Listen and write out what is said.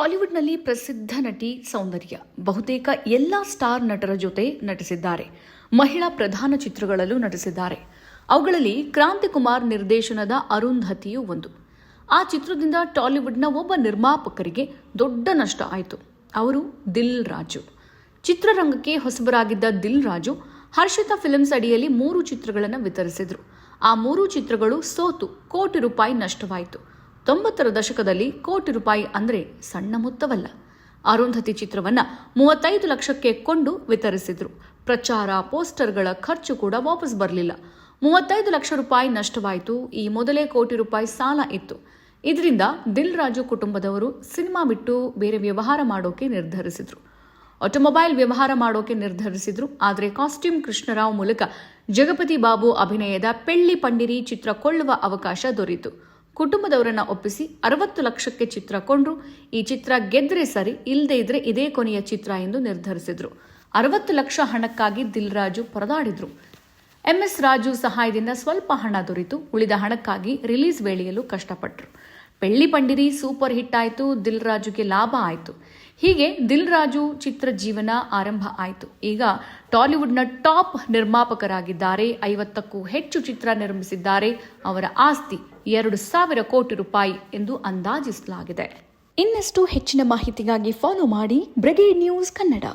ಟಾಲಿವುಡ್ನಲ್ಲಿ ಪ್ರಸಿದ್ಧ ನಟಿ ಸೌಂದರ್ಯ ಬಹುತೇಕ ಎಲ್ಲ ಸ್ಟಾರ್ ನಟರ ಜೊತೆ ನಟಿಸಿದ್ದಾರೆ. ಮಹಿಳಾ ಪ್ರಧಾನ ಚಿತ್ರಗಳಲ್ಲೂ ನಟಿಸಿದ್ದಾರೆ. ಅವುಗಳಲ್ಲಿ ಕ್ರಾಂತಿಕುಮಾರ್ ನಿರ್ದೇಶನದ ಅರುಂಧತಿಯೂ ಒಂದು. ಆ ಚಿತ್ರದಿಂದ ಟಾಲಿವುಡ್ನ ಒಬ್ಬ ನಿರ್ಮಾಪಕರಿಗೆ ದೊಡ್ಡ ನಷ್ಟ ಆಯಿತು. ಅವರು ದಿಲ್ ರಾಜು. ಚಿತ್ರರಂಗಕ್ಕೆ ಹೊಸಬರಾಗಿದ್ದ ದಿಲ್ ರಾಜು ಹರ್ಷಿತಾ ಫಿಲ್ಮ್ಸ್ ಅಡಿಯಲ್ಲಿ 3 ಚಿತ್ರಗಳನ್ನು ವಿತರಿಸಿದ್ರು. ಆ 3 ಚಿತ್ರಗಳು ಸೋತು ಕೋಟಿ ರೂಪಾಯಿ ನಷ್ಟವಾಯಿತು. 90ರ ದಶಕದಲ್ಲಿ ಕೋಟಿ ರೂಪಾಯಿ ಅಂದರೆ ಸಣ್ಣ ಮೊತ್ತವಲ್ಲ. ಅರುಂಧತಿ ಚಿತ್ರವನ್ನ 35 ಲಕ್ಷಕ್ಕೆ ಕೊಂಡು ವಿತರಿಸಿದ್ರು. ಪ್ರಚಾರ, ಪೋಸ್ಟರ್ಗಳ ಖರ್ಚು ಕೂಡ ವಾಪಸ್ ಬರಲಿಲ್ಲ. 35 ಲಕ್ಷ ರೂಪಾಯಿ ನಷ್ಟವಾಯಿತು. ಈ ಮೊದಲೇ ಕೋಟಿ ರೂಪಾಯಿ ಸಾಲ ಇತ್ತು. ಇದರಿಂದ ದಿಲ್ ರಾಜು ಕುಟುಂಬದವರು ಸಿನಿಮಾ ಬಿಟ್ಟು ಬೇರೆ ವ್ಯವಹಾರ ಮಾಡೋಕೆ ನಿರ್ಧರಿಸಿದ್ರು. ಆಟೋಮೊಬೈಲ್ ವ್ಯವಹಾರ ಮಾಡೋಕೆ ನಿರ್ಧರಿಸಿದ್ರು. ಆದರೆ ಕಾಸ್ಟ್ಯೂಮ್ ಕೃಷ್ಣರಾವ್ ಮೂಲಕ ಜಗಪತಿ ಬಾಬು ಅಭಿನಯದ ಪೆಳ್ಳಿ ಪಂಡಿರಿ ಚಿತ್ರ ಕೊಳ್ಳುವ ಅವಕಾಶ ದೊರೆಯಿತು. ಕುಟುಂಬದವರನ್ನ ಒಪ್ಪಿಸಿ 60 ಲಕ್ಷಕ್ಕೆ ಚಿತ್ರ ಕೊಂಡ್ರು. ಈ ಚಿತ್ರ ಗೆದ್ರೆ ಸರಿ, ಇಲ್ಲದೇ ಇದ್ರೆ ಇದೇ ಕೊನೆಯ ಚಿತ್ರ ಎಂದು ನಿರ್ಧರಿಸಿದ್ರು. 60 ಲಕ್ಷ ಹಣಕ್ಕಾಗಿ ದಿಲ್ ರಾಜು ಪರದಾಡಿದ್ರು. MS ರಾಜು ಸಹಾಯದಿಂದ ಸ್ವಲ್ಪ ಹಣ ದೊರೆತು. ಉಳಿದ ಹಣಕ್ಕಾಗಿ ರಿಲೀಸ್ ವೇಳೆಯಲ್ಲೂ ಕಷ್ಟಪಟ್ಟರು. ಪೆಳ್ಳಿ ಪಂಡಿರಿ ಸೂಪರ್ ಹಿಟ್ ಆಯಿತು. ದಿಲ್ ರಾಜುಗೆ ಲಾಭ ಆಯಿತು. ಹೀಗೆ ದಿಲ್ ರಾಜು ಚಿತ್ರ ಜೀವನ ಆರಂಭ ಆಯಿತು. ಈಗ ಟಾಲಿವುಡ್ನ ಟಾಪ್ ನಿರ್ಮಾಪಕರಾಗಿದ್ದಾರೆ. 50ಕ್ಕೂ ಹೆಚ್ಚು ಚಿತ್ರ ನಿರ್ಮಿಸಿದ್ದಾರೆ. ಅವರ ಆಸ್ತಿ 2,000 ಕೋಟಿ ರೂಪಾಯಿ ಎಂದು ಅಂದಾಜಿಸಲಾಗಿದೆ. ಇನ್ನಷ್ಟು ಹೆಚ್ಚಿನ ಮಾಹಿತಿಗಾಗಿ ಫಾಲೋ ಮಾಡಿ ಬ್ರಿಗೇಡ್ ನ್ಯೂಸ್ ಕನ್ನಡ.